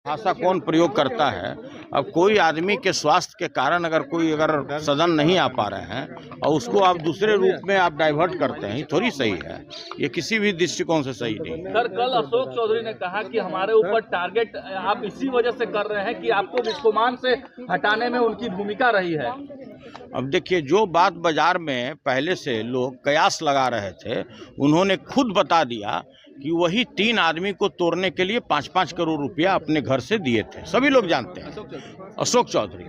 भाषा कौन प्रयोग करता है। अब कोई आदमी के स्वास्थ्य के कारण अगर सदन नहीं आ पा रहे हैं और उसको आप दूसरे रूप में आप डाइवर्ट करते हैं, ये थोड़ी सही है। ये किसी भी दृष्टिकोण से सही नहीं। सर, कल अशोक चौधरी ने कहा कि हमारे ऊपर टारगेट आप इसी वजह से कर रहे हैं कि आपको बिस्कोमान से हटाने में उनकी भूमिका रही है। अब देखिए, जो बात बाजार में पहले से लोग कयास लगा रहे थे, उन्होंने खुद बता दिया कि वही 3 आदमी को तोड़ने के लिए 5-5 करोड़ रुपया अपने घर से दिए थे। सभी लोग जानते हैं, अशोक चौधरी।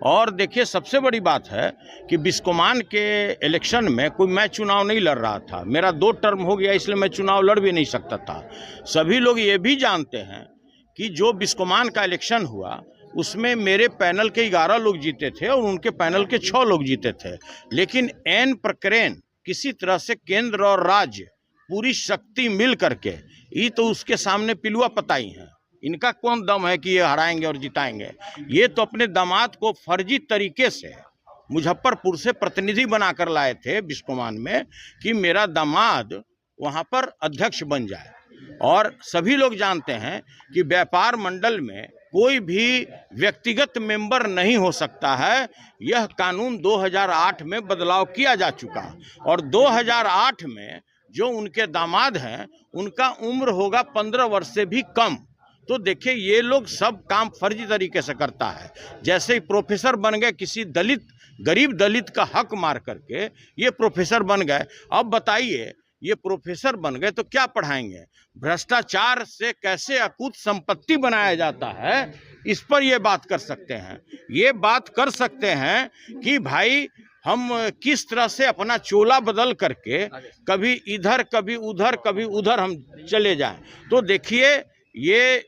और देखिए, सबसे बड़ी बात है कि बिस्कोमान के इलेक्शन में मैं चुनाव नहीं लड़ रहा था। मेरा 2 टर्म हो गया, इसलिए मैं चुनाव लड़ भी नहीं सकता था। सभी लोग ये भी जानते हैं कि जो बिस्कोमान का इलेक्शन हुआ उसमें मेरे पैनल के 11 लोग जीते थे और उनके पैनल के 6 लोग जीते थे। लेकिन एन प्रकरण किसी तरह से केंद्र और राज्य पूरी शक्ति मिल करके ये तो उसके सामने पिलुआ पताई हैं। इनका कौन दम है कि ये हराएंगे और जिताएंगे। ये तो अपने दामाद को फर्जी तरीके से मुजफ्फरपुर से प्रतिनिधि बनाकर लाए थे बिस्कोमान में कि मेरा दामाद वहाँ पर अध्यक्ष बन जाए। और सभी लोग जानते हैं कि व्यापार मंडल में कोई भी व्यक्तिगत मेंबर नहीं हो सकता है। यह कानून 2008 में बदलाव किया जा चुका और 2008 में जो उनके दामाद हैं उनका उम्र होगा 15 वर्ष से भी कम। तो देखिए, ये लोग सब काम फर्जी तरीके से करता है। जैसे ही प्रोफेसर बन गए, किसी दलित गरीब दलित का हक मार करके ये प्रोफेसर बन गए। अब बताइए, ये प्रोफेसर बन गए तो क्या पढ़ाएंगे? भ्रष्टाचार से कैसे अकूत संपत्ति बनाया जाता है, इस पर ये बात कर सकते हैं। ये बात कर सकते हैं कि भाई हम किस तरह से अपना चोला बदल करके कभी इधर कभी उधर हम चले जाएं। तो देखिए, ये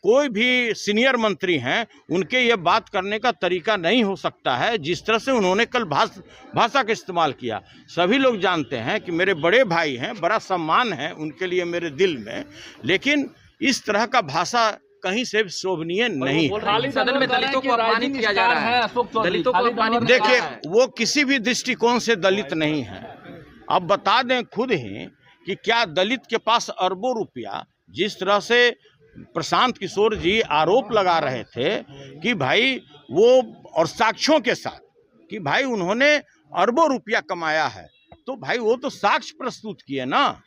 कोई भी सीनियर मंत्री हैं, उनके ये बात करने का तरीका नहीं हो सकता है जिस तरह से उन्होंने कल भाषा का इस्तेमाल किया। सभी लोग जानते हैं कि मेरे बड़े भाई हैं, बड़ा सम्मान है उनके लिए मेरे दिल में, लेकिन इस तरह का भाषा कहीं से शोभनीय नहीं है। सदन में दलितों को अपमानित किया जा रहा है। दलितों को अपमानित, देखिए, वो किसी भी दृष्टिकोण से दलित नहीं है। अब बता दें खुद ही कि क्या दलित के पास अरबों रुपया, जिस तरह से प्रशांत किशोर जी आरोप लगा रहे थे कि भाई वो, और साक्ष्यों के साथ कि भाई उन्होंने अरबों रुपया कमाया है, तो भाई वो तो साक्ष्य प्रस्तुत किए ना।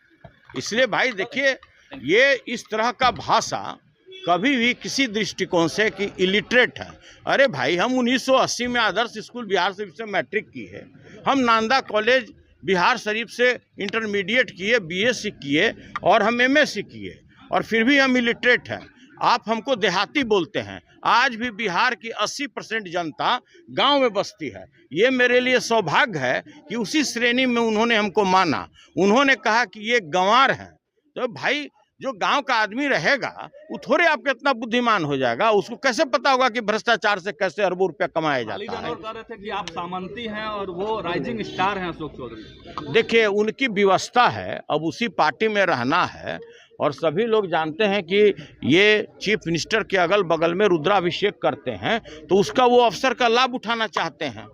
इसलिए भाई देखिए, ये इस तरह का भाषा कभी भी किसी दृष्टिकोण से कि इलिटरेट है। अरे भाई, हम 1980 में आदर्श स्कूल बिहार शरीफ से मैट्रिक की है, हम नालंदा कॉलेज बिहार शरीफ से इंटरमीडिएट किए, बीएससी किए और हम एमएससी किए, और फिर भी हम इलिटरेट हैं। आप हमको देहाती बोलते हैं। आज भी बिहार की 80% जनता गांव में बसती है। ये मेरे लिए सौभाग्य है कि उसी श्रेणी में उन्होंने हमको माना। उन्होंने कहा कि ये गंवार हैं। तो भाई, जो गांव का आदमी रहेगा वो थोड़े आपके इतना बुद्धिमान हो जाएगा। उसको कैसे पता होगा कि भ्रष्टाचार से कैसे अरबों रुपया कमाया जाता है। कह रहे थे कि आप सामंती हैं और वो राइजिंग स्टार हैं अशोक चौधरी। देखिए, उनकी व्यवस्था है, अब उसी पार्टी में रहना है। और सभी लोग जानते हैं कि ये चीफ मिनिस्टर के अगल बगल में रुद्राभिषेक करते हैं, तो उसका वो अवसर का लाभ उठाना चाहते हैं।